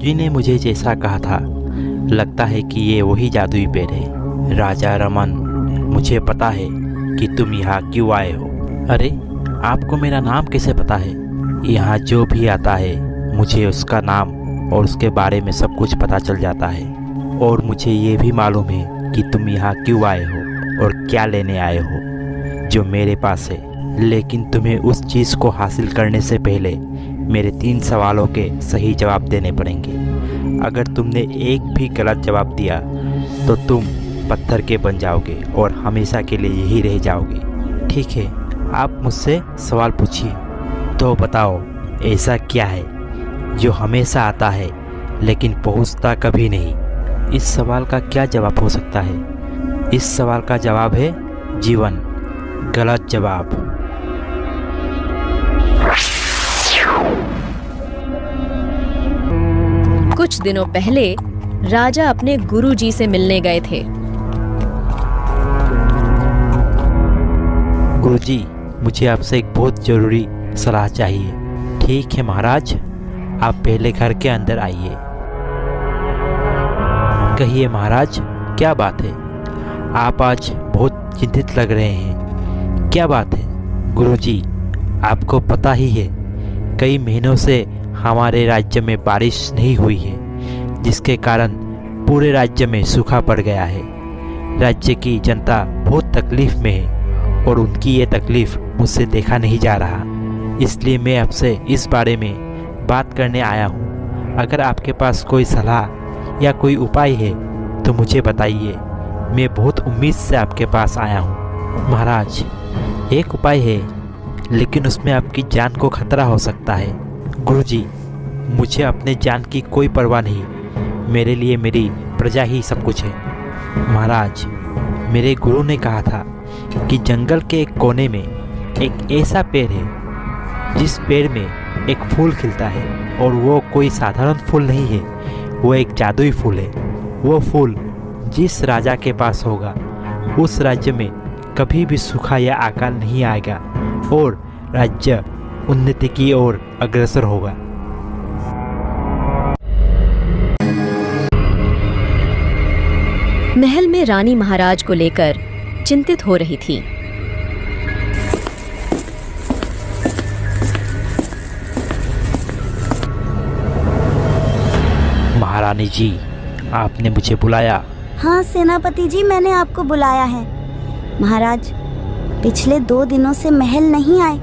गुरुजी ने मुझे जैसा कहा था, लगता है कि ये वही जादुई पेड़ है। राजा रमन, मुझे पता है कि तुम यहाँ क्यों आए हो। अरे, आपको मेरा नाम कैसे पता है? यहाँ जो भी आता है मुझे उसका नाम और उसके बारे में सब कुछ पता चल जाता है। और मुझे ये भी मालूम है कि तुम यहाँ क्यों आए हो और क्या लेने आए हो जो मेरे पास है। लेकिन तुम्हें उस चीज़ को हासिल करने से पहले मेरे 3 सवालों के सही जवाब देने पड़ेंगे। अगर तुमने एक भी गलत जवाब दिया तो तुम पत्थर के बन जाओगे और हमेशा के लिए यही रह जाओगे। ठीक है, आप मुझसे सवाल पूछिए। तो बताओ, ऐसा क्या है जो हमेशा आता है लेकिन पहुंचता कभी नहीं? इस सवाल का क्या जवाब हो सकता है? इस सवाल का जवाब है जीवन। गलत जवाब। कुछ दिनों पहले राजा अपने गुरुजी से मिलने गए थे। गुरुजी, मुझे आपसे एक बहुत ज़रूरी सलाह चाहिए। ठीक है महाराज, आप पहले घर के अंदर आइए। कहिए महाराज, क्या बात है? आप आज बहुत चिंतित लग रहे हैं। क्या बात है? गुरुजी, आपको पता ही है कई महीनों से हमारे राज्य में बारिश नहीं हुई है, जिसके कारण पूरे राज्य में सूखा पड़ गया है। राज्य की जनता बहुत तकलीफ में है और उनकी ये तकलीफ मुझसे देखा नहीं जा रहा। इसलिए मैं आपसे इस बारे में बात करने आया हूँ। अगर आपके पास कोई सलाह या कोई उपाय है तो मुझे बताइए। मैं बहुत उम्मीद से आपके पास आया हूँ। महाराज, एक उपाय है, लेकिन उसमें आपकी जान को खतरा हो सकता है। गुरुजी, मुझे अपने जान की कोई परवाह नहीं। मेरे लिए मेरी प्रजा ही सब कुछ है। महाराज, मेरे गुरु ने कहा था कि जंगल के एक कोने में एक ऐसा पेड़ है जिस पेड़ में एक फूल खिलता है, और वो कोई साधारण फूल नहीं है, वो एक जादुई फूल है। वो फूल जिस राजा के पास होगा उस राज्य में कभी भी सूखा या अकाल नहीं आएगा और राज्य उन्नति की ओर अग्रसर होगा। महल में रानी महाराज को लेकर चिंतित हो रही थी। महारानी जी, आपने मुझे बुलाया? हाँ सेनापति जी, मैंने आपको बुलाया है। महाराज, पिछले 2 दिनों से महल नहीं आए।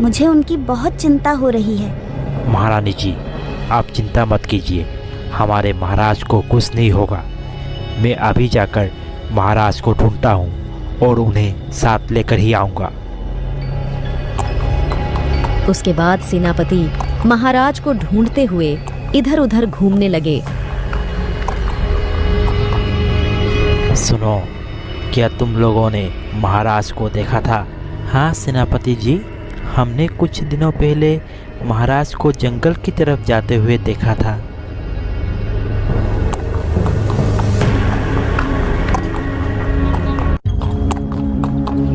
मुझे उनकी बहुत चिंता हो रही है। महारानी जी, आप चिंता मत कीजिए, हमारे महाराज को कुछ नहीं होगा। मैं अभी जाकर महाराज को ढूंढता हूँ और उन्हें साथ लेकर ही आऊँगा। उसके बाद सेनापति महाराज को ढूंढते हुए इधर उधर घूमने लगे। सुनो, क्या तुम लोगों ने महाराज को देखा था? हाँ सेनापति जी, हमने कुछ दिनों पहले महाराज को जंगल की तरफ जाते हुए देखा था।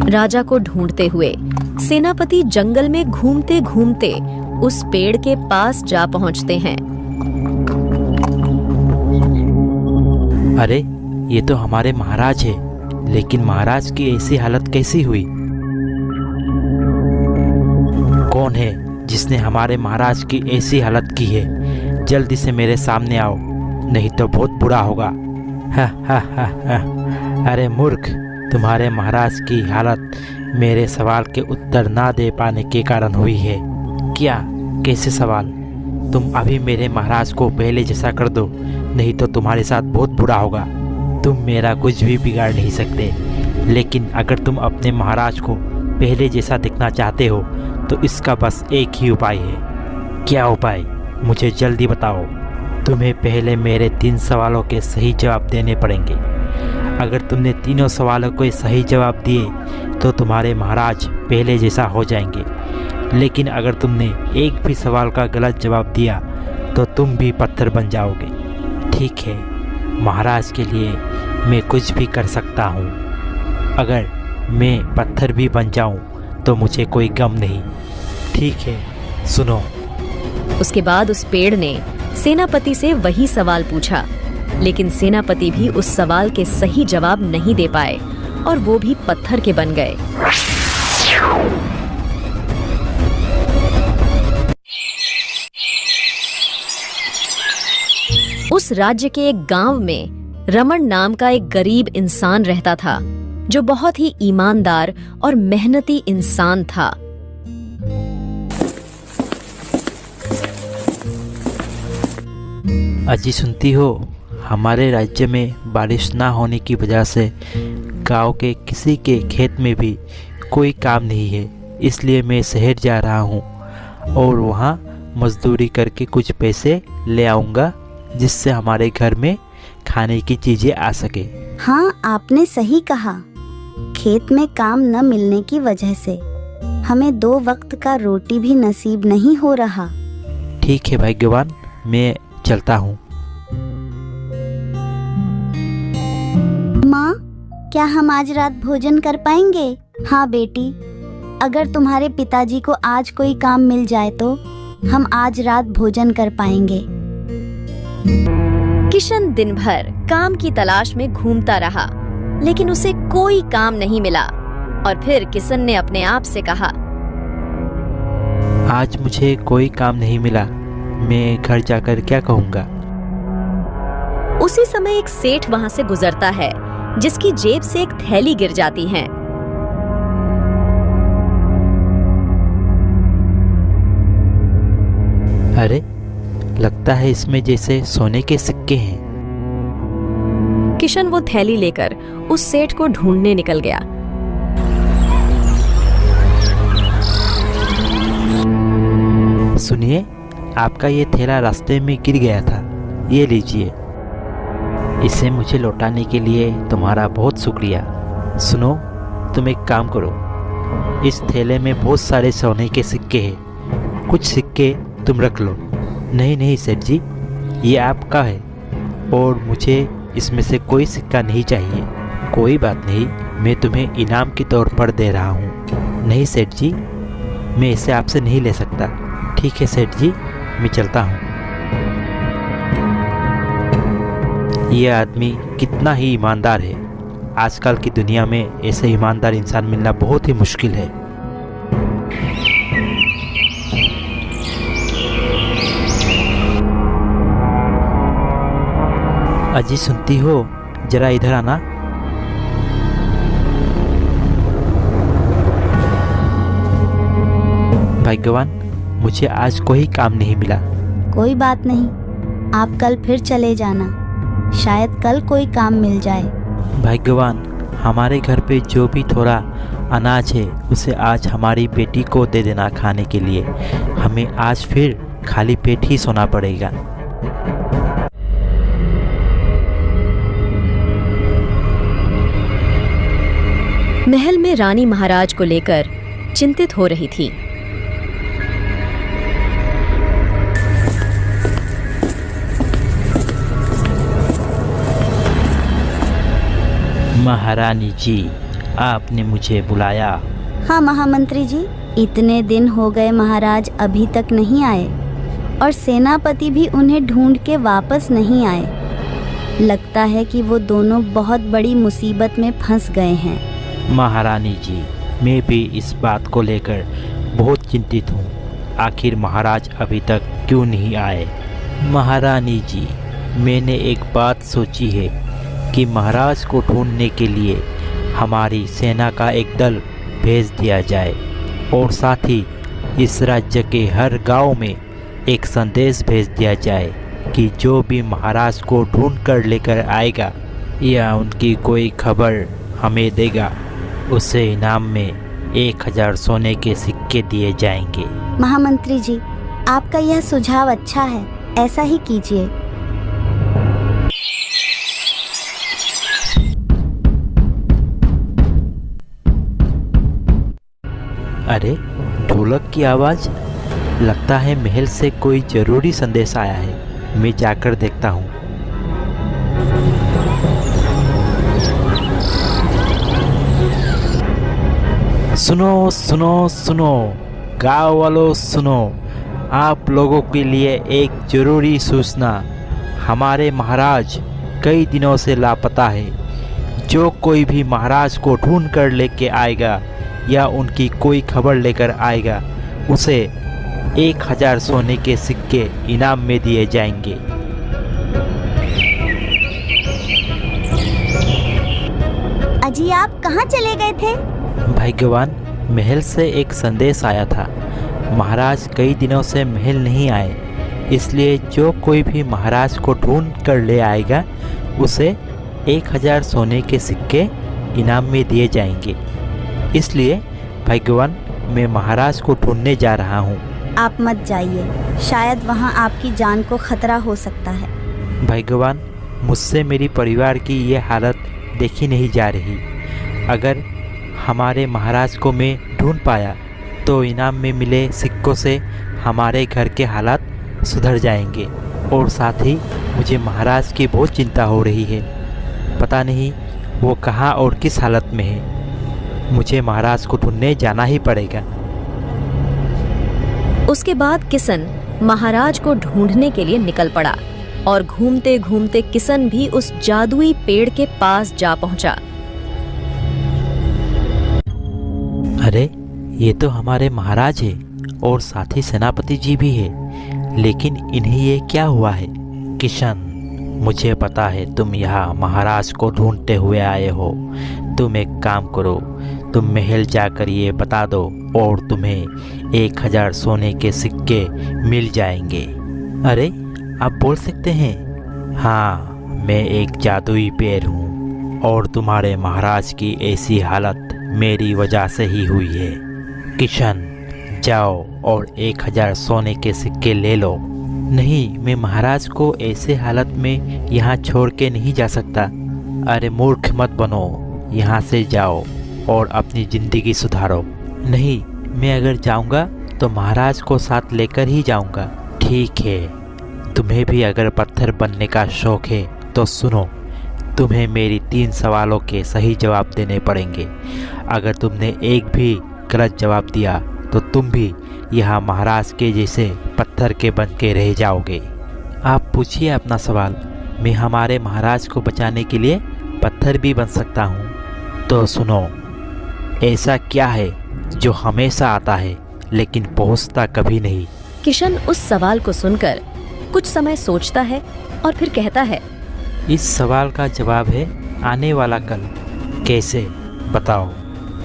राजा को ढूंढते हुए सेनापति जंगल में घूमते घूमते उस पेड़ के पास जा पहुंचते हैं। अरे, ये तो हमारे महाराज है, लेकिन महाराज की ऐसी हालत कैसी हुई? कौन है जिसने हमारे महाराज की ऐसी हालत की है? जल्दी से मेरे सामने आओ, नहीं तो बहुत बुरा होगा। हा हा हा हा। अरे मूर्ख, तुम्हारे महाराज की हालत मेरे सवाल के उत्तर ना दे पाने के कारण हुई है। क्या? कैसे सवाल? तुम अभी मेरे महाराज को पहले जैसा कर दो, नहीं तो तुम्हारे साथ बहुत बुरा होगा। तुम मेरा कुछ भी बिगाड़ नहीं सकते, लेकिन अगर तुम अपने महाराज को पहले जैसा दिखना चाहते हो तो इसका बस एक ही उपाय है। क्या उपाय? मुझे जल्दी बताओ। तुम्हें पहले मेरे 3 सवालों के सही जवाब देने पड़ेंगे। अगर तुमने तीनों सवालों के सही जवाब दिए तो तुम्हारे महाराज पहले जैसा हो जाएंगे, लेकिन अगर तुमने एक भी सवाल का गलत जवाब दिया तो तुम भी पत्थर बन जाओगे। ठीक है, महाराज के लिए मैं कुछ भी कर सकता हूँ। अगर मैं पत्थर भी बन जाऊँ तो मुझे कोई गम नहीं। ठीक है, सुनो। उसके बाद उस पेड़ ने सेनापति से वही सवाल पूछा, लेकिन सेनापति भी उस सवाल के सही जवाब नहीं दे पाए और वो भी पत्थर के बन गए। उस राज्य के एक गांव में रमन नाम का एक गरीब इंसान रहता था, जो बहुत ही ईमानदार और मेहनती इंसान था। अजी सुनती हो, हमारे राज्य में बारिश ना होने की वजह से गांव के किसी के खेत में भी कोई काम नहीं है। इसलिए मैं शहर जा रहा हूँ और वहाँ मजदूरी करके कुछ पैसे ले आऊँगा, जिससे हमारे घर में खाने की चीज़ें आ सके। हाँ, आपने सही कहा। खेत में काम न मिलने की वजह से हमें 2 वक्त का रोटी भी नसीब नहीं हो रहा। ठीक है भाग्यवान, मैं चलता हूँ। माँ, क्या हम आज रात भोजन कर पाएंगे? हाँ बेटी, अगर तुम्हारे पिताजी को आज कोई काम मिल जाए तो हम आज रात भोजन कर पाएंगे। किशन दिन भर काम की तलाश में घूमता रहा, लेकिन उसे कोई काम नहीं मिला। और फिर किशन ने अपने आप से कहा, आज मुझे कोई काम नहीं मिला, मैं घर जाकर क्या कहूँगा। उसी समय एक सेठ वहां से गुजरता है, जिसकी जेब से एक थैली गिर जाती है। अरे, लगता है इसमें जैसे सोने के सिक्के हैं। किशन वो थैली लेकर उस सेठ को ढूंढने निकल गया। सुनिए, आपका ये थैला रास्ते में गिर गया था, ये लीजिए। इसे मुझे लौटाने के लिए तुम्हारा बहुत शुक्रिया। सुनो, तुम एक काम करो, इस थैले में बहुत सारे सोने के सिक्के हैं, कुछ सिक्के तुम रख लो। नहीं नहीं सेठ जी, ये आपका है और मुझे इसमें से कोई सिक्का नहीं चाहिए। कोई बात नहीं, मैं तुम्हें इनाम के तौर पर दे रहा हूँ। नहीं सेठ जी, मैं इसे आपसे नहीं ले सकता। ठीक है सेठ जी, मैं चलता हूँ। ये आदमी कितना ही ईमानदार है। आजकल की दुनिया में ऐसे ईमानदार इंसान मिलना बहुत ही मुश्किल है। अजी सुनती हो, जरा इधर आना। भाग्यवान, मुझे आज कोई काम नहीं मिला। कोई बात नहीं, आप कल फिर चले जाना, शायद कल कोई काम मिल जाए। भाग्यवान, हमारे घर पे जो भी थोड़ा अनाज है उसे आज हमारी बेटी को दे देना खाने के लिए। हमें आज फिर खाली पेट ही सोना पड़ेगा। महल में रानी महाराज को लेकर चिंतित हो रही थी। महारानी जी, आपने मुझे बुलाया। हाँ महामंत्री जी, इतने दिन हो गए महाराज अभी तक नहीं आए और सेनापति भी उन्हें ढूंढ के वापस नहीं आए। लगता है कि वो दोनों बहुत बड़ी मुसीबत में फंस गए हैं। महारानी जी, मैं भी इस बात को लेकर बहुत चिंतित हूँ। आखिर महाराज अभी तक क्यों नहीं आए? महारानी जी, मैंने एक बात सोची है कि महाराज को ढूंढने के लिए हमारी सेना का एक दल भेज दिया जाए और साथ ही इस राज्य के हर गांव में एक संदेश भेज दिया जाए कि जो भी महाराज को ढूंढ कर लेकर आएगा या उनकी कोई खबर हमें देगा, उसे इनाम में 1000 सोने के सिक्के दिए जाएंगे। महामंत्री जी, आपका यह सुझाव अच्छा है, ऐसा ही कीजिए। अरे, ढोलक की आवाज़! लगता है महल से कोई ज़रूरी संदेश आया है। मैं जाकर देखता हूँ। सुनो सुनो सुनो, गाँव वालों सुनो, आप लोगों के लिए एक ज़रूरी सूचना। हमारे महाराज कई दिनों से लापता है। जो कोई भी महाराज को ढूंढ कर लेके आएगा या उनकी कोई खबर लेकर आएगा उसे 1000 सोने के सिक्के इनाम में दिए जाएंगे। अजी आप कहाँ चले गए थे? भाग्यवान, महल से एक संदेश आया था। महाराज कई दिनों से महल नहीं आए, इसलिए जो कोई भी महाराज को ढूंढ कर ले आएगा उसे 1000 सोने के सिक्के इनाम में दिए जाएंगे। इसलिए भाग्यवान, मैं महाराज को ढूंढने जा रहा हूँ। आप मत जाइए, शायद वहाँ आपकी जान को खतरा हो सकता है। भाग्यवान, मुझसे मेरी परिवार की ये हालत देखी नहीं जा रही। अगर हमारे महाराज को मैं ढूंढ पाया तो इनाम में मिले सिक्कों से हमारे घर के हालात सुधर जाएंगे। और साथ ही मुझे महाराज की बहुत चिंता हो रही है। पता नहीं वो कहाँ और किस हालत में है। मुझे महाराज को ढूंढने जाना ही पड़ेगा। उसके बाद किशन महाराज को ढूंढने के लिए निकल पड़ा और घूमते घूमते किशन भी उस जादुई पेड़ के पास जा पहुंचा। अरे, ये तो हमारे महाराज है और साथ ही सेनापति जी भी है, लेकिन इन्हें ये क्या हुआ है? किशन, मुझे पता है तुम यहाँ महाराज को ढूंढते हुए आए हो। तुम एक काम करो, तुम महल जाकर ये बता दो और तुम्हें 1000 सोने के सिक्के मिल जाएंगे। अरे, आप बोल सकते हैं? हाँ, मैं एक जादुई पेड़ हूँ और तुम्हारे महाराज की ऐसी हालत मेरी वजह से ही हुई है। किशन, जाओ और 1000 सोने के सिक्के ले लो। नहीं, मैं महाराज को ऐसे हालत में यहाँ छोड़ के नहीं जा सकता। अरे मूर्ख मत बनो, यहाँ से जाओ और अपनी ज़िंदगी सुधारो। नहीं, मैं अगर जाऊँगा तो महाराज को साथ लेकर ही जाऊँगा। ठीक है, तुम्हें भी अगर पत्थर बनने का शौक़ है तो सुनो, तुम्हें मेरी 3 सवालों के सही जवाब देने पड़ेंगे। अगर तुमने एक भी गलत जवाब दिया तो तुम भी यहाँ महाराज के जैसे पत्थर के बन के रह जाओगे। आप पूछिए अपना सवाल। मैं हमारे महाराज को बचाने के लिए पत्थर भी बन सकता हूँ। तो सुनो, ऐसा क्या है जो हमेशा आता है लेकिन पहुँचता कभी नहीं? किशन उस सवाल को सुनकर कुछ समय सोचता है और फिर कहता है, इस सवाल का जवाब है आने वाला कल। कैसे, बताओ?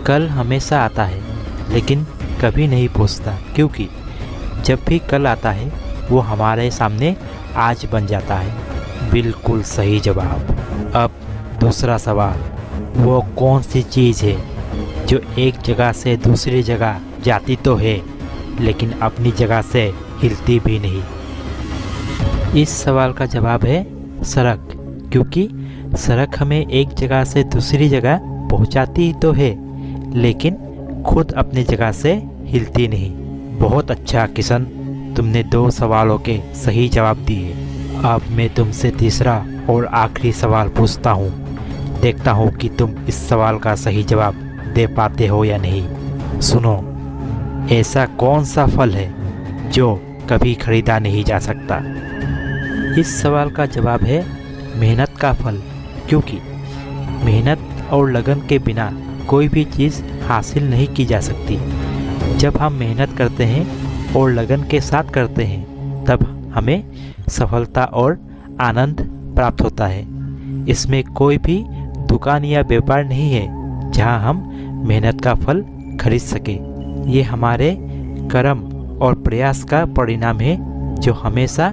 कल हमेशा आता है लेकिन कभी नहीं पहुँचता, क्योंकि जब भी कल आता है वो हमारे सामने आज बन जाता है। बिल्कुल सही जवाब। अब दूसरा सवाल, वो कौन सी चीज़ है जो एक जगह से दूसरी जगह जाती तो है लेकिन अपनी जगह से हिलती भी नहीं? इस सवाल का जवाब है सड़क, क्योंकि सड़क हमें एक जगह से दूसरी जगह पहुंचाती तो है लेकिन खुद अपनी जगह से हिलती नहीं। बहुत अच्छा किशन, तुमने 2 सवालों के सही जवाब दिए। अब मैं तुमसे तीसरा और आखिरी सवाल पूछता हूँ। देखता हूँ कि तुम इस सवाल का सही जवाब दे पाते हो या नहीं। सुनो, ऐसा कौन सा फल है जो कभी खरीदा नहीं जा सकता? इस सवाल का जवाब है मेहनत का फल, क्योंकि मेहनत और लगन के बिना कोई भी चीज़ हासिल नहीं की जा सकती। जब हम मेहनत करते हैं और लगन के साथ करते हैं तब हमें सफलता और आनंद प्राप्त होता है। इसमें कोई भी दुकान या व्यापार नहीं है जहां हम मेहनत का फल खरीद सके। ये हमारे कर्म और प्रयास का परिणाम है जो हमेशा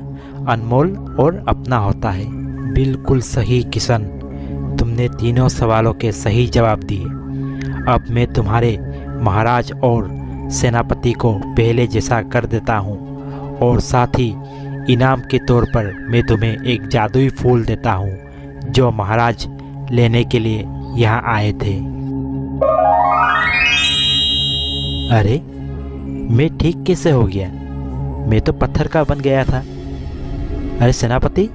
अनमोल और अपना होता है। बिल्कुल सही किशन, तुमने तीनों सवालों के सही जवाब दिए। अब मैं तुम्हारे महाराज और सेनापति को पहले जैसा कर देता हूँ और साथ ही इनाम के तौर पर मैं तुम्हें एक जादुई फूल देता हूँ जो महाराज लेने के लिए यहाँ आए थे। अरे, मैं ठीक कैसे हो गया? मैं तो पत्थर का बन गया था। अरे सेनापति,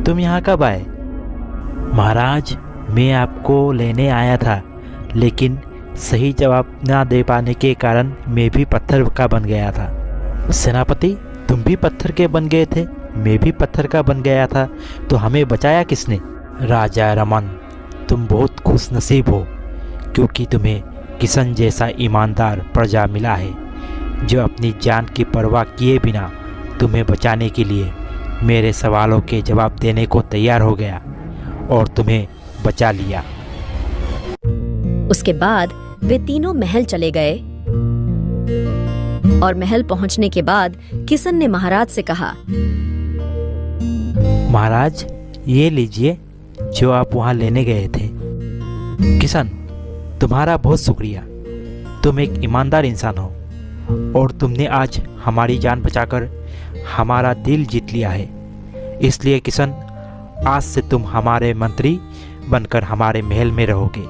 तुम यहाँ कब आए? महाराज, मैं आपको लेने आया था लेकिन सही जवाब ना दे पाने के कारण मैं भी पत्थर का बन गया था। सेनापति, तुम भी पत्थर के बन गए थे, मैं भी पत्थर का बन गया था, तो हमें बचाया किसने? राजा रमन, तुम बहुत खुशनसीब हो, क्योंकि तुम्हें किशन जैसा ईमानदार प्रजा मिला है जो अपनी जान की परवाह किए बिना तुम्हें बचाने के लिए मेरे सवालों के जवाब देने को तैयार हो गया और तुम्हें बचा लिया। उसके बाद वे तीनों महल चले गए और महल पहुंचने के बाद किशन ने महाराज से कहा, महाराज, ये लीजिए जो आप वहाँ लेने गए थे। किशन, तुम्हारा बहुत शुक्रिया। तुम एक ईमानदार इंसान हो और तुमने आज हमारी जान बचाकर हमारा दिल जीत लिया है। इसलिए किशन, आज से तुम हमारे मंत्री बनकर हमारे महल में रहोगे।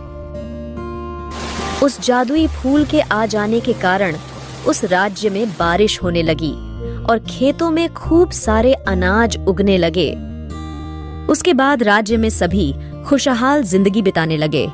उस जादुई फूल के आ जाने के कारण उस राज्य में बारिश होने लगी और खेतों में खूब सारे अनाज उगने लगे। उसके बाद राज्य में सभी खुशहाल जिंदगी बिताने लगे।